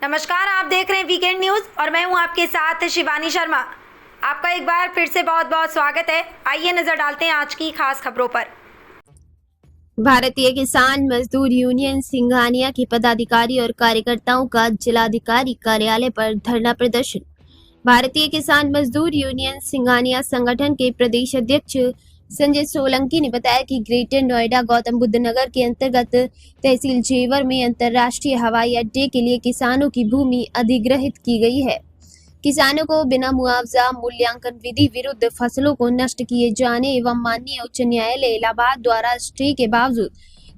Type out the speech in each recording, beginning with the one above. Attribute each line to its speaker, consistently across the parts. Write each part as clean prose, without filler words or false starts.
Speaker 1: नमस्कार, आप देख रहे हैं वीकेंड न्यूज और मैं हूं आपके साथ शिवानी शर्मा। आपका एक बार फिर से बहुत बहुत स्वागत है। आइए नजर डालते हैं आज की खास खबरों पर।
Speaker 2: भारतीय किसान मजदूर यूनियन सिंघानिया के पदाधिकारी और कार्यकर्ताओं का जिलाधिकारी कार्यालय पर धरना प्रदर्शन। भारतीय किसान मजदूर यूनियन सिंघानिया संगठन के प्रदेश अध्यक्ष संजय सोलंकी ने बताया कि ग्रेटर नोएडा गौतम बुद्ध नगर के अंतर्गत तहसील जेवर में अंतर्राष्ट्रीय हवाई अड्डे के लिए किसानों की भूमि अधिग्रहित की गई है। किसानों को बिना मुआवजा मूल्यांकन विधि विरुद्ध फसलों को नष्ट किए जाने एवं माननीय उच्च न्यायालय इलाहाबाद द्वारा स्टे के बावजूद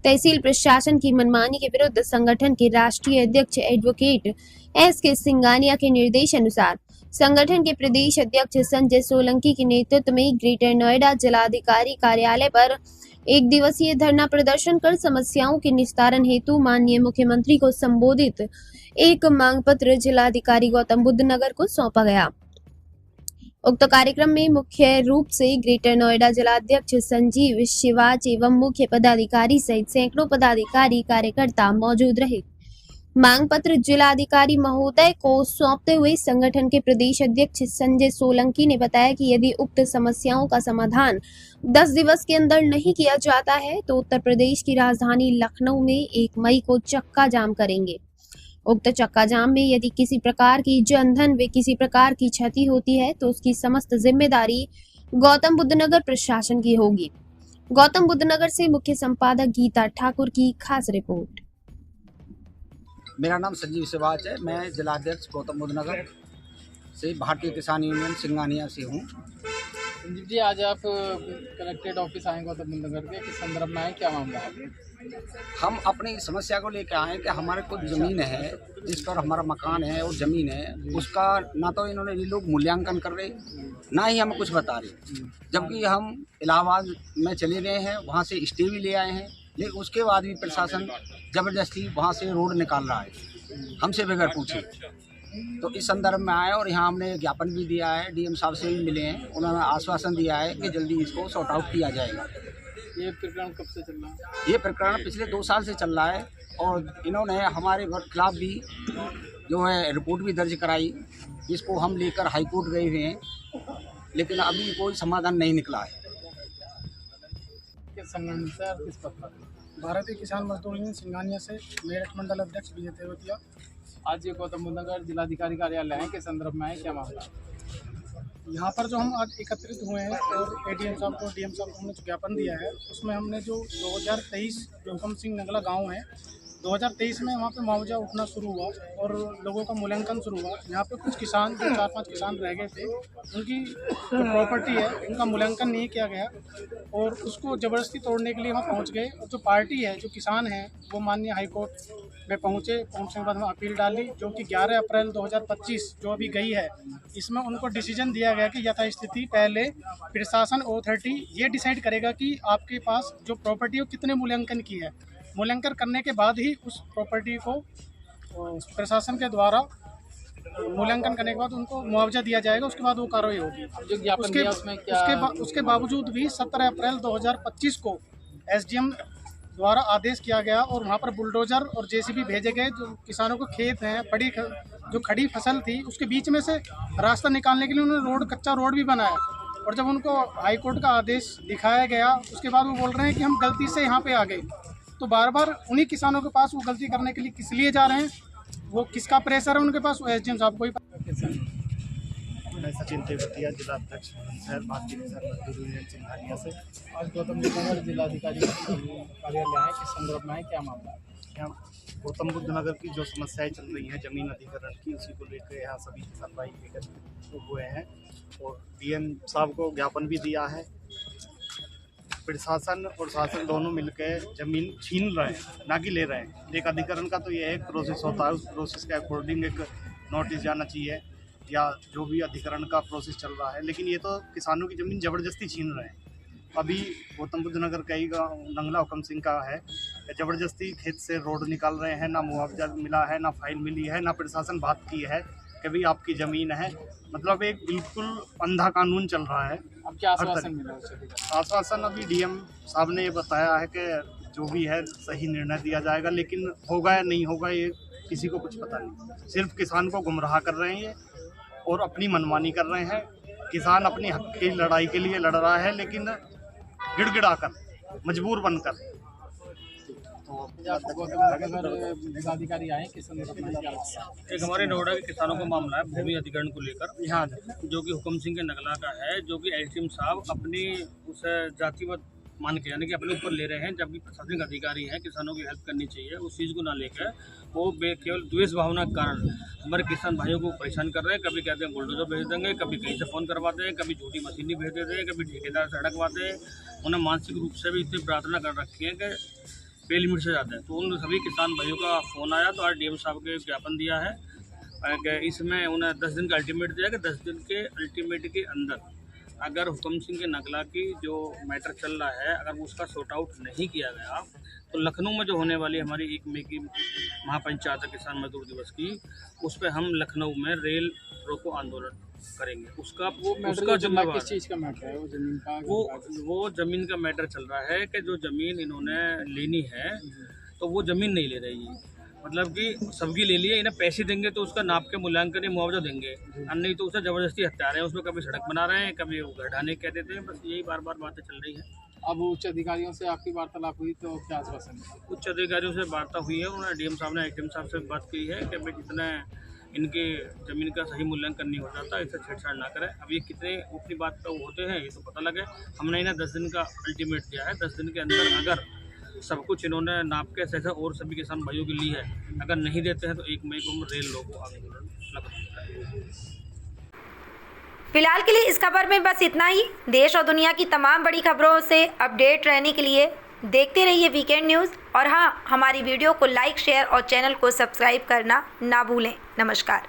Speaker 2: तहसील प्रशासन की मनमानी के विरुद्ध संगठन के राष्ट्रीय अध्यक्ष एडवोकेट S.K. सिंघानिया के निर्देश अनुसार संगठन के प्रदेश अध्यक्ष संजय सोलंकी के नेतृत्व में ग्रेटर नोएडा जिलाधिकारी कार्यालय पर एक दिवसीय धरना प्रदर्शन कर समस्याओं के निस्तारण हेतु माननीय मुख्यमंत्री को संबोधित एक मांग पत्र जिलाधिकारी गौतम बुद्ध नगर को सौंपा गया। उक्त कार्यक्रम में मुख्य रूप से ग्रेटर नोएडा जिलाध्यक्ष संजीव शिवाच एवं मुख्य पदाधिकारी सहित सैकड़ों पदाधिकारी कार्यकर्ता मौजूद रहे। मांग पत्र जिलाधिकारी महोदय को सौंपते हुए संगठन के प्रदेश अध्यक्ष संजय सोलंकी ने बताया कि यदि उक्त समस्याओं का समाधान 10 दिवस के अंदर नहीं किया जाता है तो उत्तर प्रदेश की राजधानी लखनऊ में 1 मई को चक्का जाम करेंगे। उक्त चक्का जाम में यदि किसी प्रकार की जनधन व किसी प्रकार की क्षति होती है तो उसकी समस्त जिम्मेदारी गौतम बुद्ध नगर प्रशासन की होगी। गौतम बुद्ध नगर से मुख्य संपादक गीता ठाकुर की खास रिपोर्ट।
Speaker 3: मेरा नाम संजीव शिवाच है। मैं जिलाध्यक्ष गौतम बुद्ध नगर से भारतीय किसान यूनियन सिंघानिया से हूँ।
Speaker 4: संजीव जी, आज आप कलेक्ट्रेट ऑफिस आए गौतम बुद्ध नगर के, किस संदर्भ में आए, क्या मामला है?
Speaker 3: हम अपनी समस्या को लेकर आए कि हमारे कुछ ज़मीन है जिस पर हमारा मकान है और ज़मीन है, उसका ना तो इन्होंने ये लोग मूल्यांकन कर रहे, ना ही हमें कुछ बता रहे। जबकि हम इलाहाबाद में चले गए हैं, वहाँ से स्टे भी ले आए हैं, लेकिन उसके बाद भी प्रशासन ज़बरदस्ती वहाँ से रोड निकाल रहा है हमसे बगैर पूछे। तो इस संदर्भ में आए और यहाँ हमने ज्ञापन भी दिया है, डीएम साहब से भी मिले हैं। उन्होंने आश्वासन दिया है कि जल्दी इसको सॉर्ट आउट किया जाएगा।
Speaker 4: ये प्रकरण कब से चल रहा है?
Speaker 3: ये प्रकरण पिछले 2 साल से चल रहा है और इन्होंने हमारे खिलाफ भी जो है रिपोर्ट भी दर्ज कराई, जिसको हम लेकर हाई कोर्ट गए हुए हैं, लेकिन अभी कोई समाधान नहीं निकला है।
Speaker 4: किस संगठन से और किस पद पर?
Speaker 5: भारतीय किसान मजदूर यूनियन सिंघानिया से मेरठ मंडल अध्यक्ष विजय तेवतिया।
Speaker 4: आज ये गौतम बुद्ध नगर जिलाधिकारी कार्यालय है, किस संदर्भ में आए, क्या मामला है?
Speaker 5: यहाँ पर जो हम आज एकत्रित हुए हैं और एडीएम साहब को डीएम साहब को हमने जो ज्ञापन दिया है, उसमें हमने जो 2023 जो हुकम सिंह नगला गांव है, 2023 में वहाँ पे मुआवजा उठना शुरू हुआ और लोगों का मूल्यांकन शुरू हुआ। यहाँ पे कुछ किसान जो 4-5 किसान रह गए थे, उनकी जो प्रॉपर्टी है उनका मूल्यांकन नहीं किया गया और उसको ज़बरदस्ती तोड़ने के लिए वहाँ पहुँच गए। और जो पार्टी है, जो किसान हैं, वो माननीय हाई कोर्ट में पहुँचने के बाद में अपील डाली, जो कि 11 अप्रैल 2025 जो अभी गई है, इसमें उनको डिसीजन दिया गया कि यथास्थिति पहले प्रशासन अथॉरिटी ये डिसाइड करेगा कि आपके पास जो प्रॉपर्टी है कितने मूल्यांकन की है। मूल्यांकन करने के बाद ही उस प्रॉपर्टी को प्रशासन के द्वारा मूल्यांकन करने के बाद उनको मुआवजा दिया जाएगा, उसके बाद वो कार्रवाई होगी।
Speaker 4: जो ज्ञापन दिया उसमें क्या?
Speaker 5: उसके बावजूद भी 17 अप्रैल 2025 को एसडीएम द्वारा आदेश किया गया और वहाँ पर बुलडोजर और जेसीबी भेजे गए। जो किसानों को खेत हैं, जो खड़ी फसल थी, उसके बीच में से रास्ता निकालने के लिए उन्होंने कच्चा रोड भी बनाया। और जब उनको हाई कोर्ट का आदेश दिखाया गया, उसके बाद वो बोल रहे हैं कि हम गलती से यहाँ पे आ गए। तो बार बार उन्हीं किसानों के पास वो गलती करने के लिए किस लिए जा रहे हैं, वो किसका प्रेशर है उनके पास, वो एसडीएम साहब को ही पता।
Speaker 6: मैं सचिन तेवतिया, जिलाध्यक्ष भारतीय किसान मजदूर यूनियन सिंघानिया से।
Speaker 4: आज गौतम बुद्ध नगर जिलाधिकारी कार्यालय है, किस संदर्भ में आए, क्या मामला है?
Speaker 6: यहाँ गौतम बुद्ध नगर की जो समस्याएं चल रही हैं जमीन अधिग्रहण की, उसी को लेकर यहाँ सभी किसान भाई एकत्रित हुए हैं और डीएम साहब को ज्ञापन भी दिया है। प्रशासन और शासन दोनों मिलकर जमीन छीन रहे हैं, ना कि ले रहे हैं। एक अधिकरण का तो यह एक प्रोसेस होता है, उस प्रोसेस के अकॉर्डिंग एक नोटिस जाना चाहिए या जो भी अधिकरण का प्रोसेस चल रहा है, लेकिन ये तो किसानों की ज़मीन ज़बरदस्ती छीन रहे हैं। अभी गौतम बुद्ध नगर का ही गाँव नंगला हुकम सिंह का है, ज़बरदस्ती खेत से रोड निकाल रहे हैं, ना मुआवजा मिला है, ना फाइल मिली है, ना प्रशासन बात की है कि भाई आपकी ज़मीन है। मतलब एक बिल्कुल अंधा कानून चल रहा है।
Speaker 4: अब क्या आश्वासन मिला उससे?
Speaker 6: आश्वासन अभी डीएम साहब ने ये बताया है कि जो भी है सही निर्णय दिया जाएगा, लेकिन होगा या नहीं होगा ये किसी को कुछ पता नहीं। सिर्फ किसान को गुमराह कर रहे हैं ये और अपनी मनमानी कर रहे हैं। किसान अपनी हक की लड़ाई के लिए लड़ रहा है, लेकिन गिड़गिड़ाकर, मजबूर बनकर।
Speaker 4: जिलाधिकारी आए किस संदर्भ में क्या मामला?
Speaker 7: एक हमारे नोएडा के किसानों का मामला है भूमि अधिग्रहण को लेकर,
Speaker 6: यहाँ
Speaker 7: जो कि हुक्म सिंह के नगला का है, जो कि एसडीएम साहब अपनी उस जातिवत मान के यानी कि अपने ऊपर ले रहे हैं, जबकि प्रशासनिक अधिकारी हैं, किसानों की हेल्प करनी चाहिए, उस चीज़ को ना लेकर वो केवल द्वेष भावना के कारण हमारे किसान भाइयों को परेशान कर रहे हैं। कभी कहते हैं बुलडोजर भेज देंगे, कभी कहीं से फ़ोन करवाते हैं, कभी झूठी मशीनी भेज देते हैं, कभी ठेकेदार से अड़कवाते हैं। उन्हें मानसिक रूप से भी इतनी प्रार्थना कर रखी है कि पे लिमिट से जाते हैं। तो उन सभी किसान भाइयों का फ़ोन आया तो आज डीएम साहब के ज्ञापन दिया है कि इसमें उन्हें 10 दिन का अल्टीमेट दिया कि 10 दिन के अल्टीमेट के अंदर अगर हुक्म सिंह के नगला की जो मैटर चल रहा है, अगर उसका सॉर्ट आउट नहीं किया गया तो लखनऊ में जो होने वाली हमारी 1 मई की महापंचायत किसान मजदूर दिवस की, उस पर हम लखनऊ में रेल रोको आंदोलन करेंगे। उसका जिम्मेवार
Speaker 4: किस चीज़ का मैटर है? वो जमीन का
Speaker 7: वो ज़मीन का मैटर चल रहा है कि जो ज़मीन इन्होंने लेनी है तो वो ज़मीन नहीं ले रही है, मतलब कि सबकी ले लिए, इन्हें पैसे देंगे तो उसका नाप के मूल्यांकन या मुआवजा देंगे, और नहीं तो उसे ज़बरदस्ती हत्या रहे हैं। उसमें कभी सड़क बना रहे हैं, कभी वो घर ढाने कह देते हैं। बस यही बार बार बातें चल रही हैं।
Speaker 4: अब उच्च अधिकारियों से आपकी वार्तालाप हुई तो क्या आश्वासन है?
Speaker 7: उच्च अधिकारियों से वार्ता हुई है, उन्होंने डीएम साहब ने एसडीएम साहब से बात की है कि भाई जितने इनके ज़मीन का सही मूल्यांकन नहीं हो जाता, इससे छेड़छाड़ ना करें। अब ये कितने अपनी बात पर होते हैं ये तो पता लगे। हमने इन्हें 10 दिन का अल्टीमेट दिया है। 10 दिन के अंदर अगर सब कुछ इन्होंने नाप के जैसे और सभी किसान भाइयों की ली है, अगर नहीं देते हैं तो 1 मई को हम रेल रोको आंदोलन लगाएंगे।
Speaker 1: फिलहाल के लिए इस खबर में बस इतना ही। देश और दुनिया की तमाम बड़ी खबरों से अपडेट रहने के लिए देखते रहिए वीकेंड न्यूज़, और हाँ, हमारी वीडियो को लाइक, शेयर और चैनल को सब्सक्राइब करना ना भूलें। नमस्कार।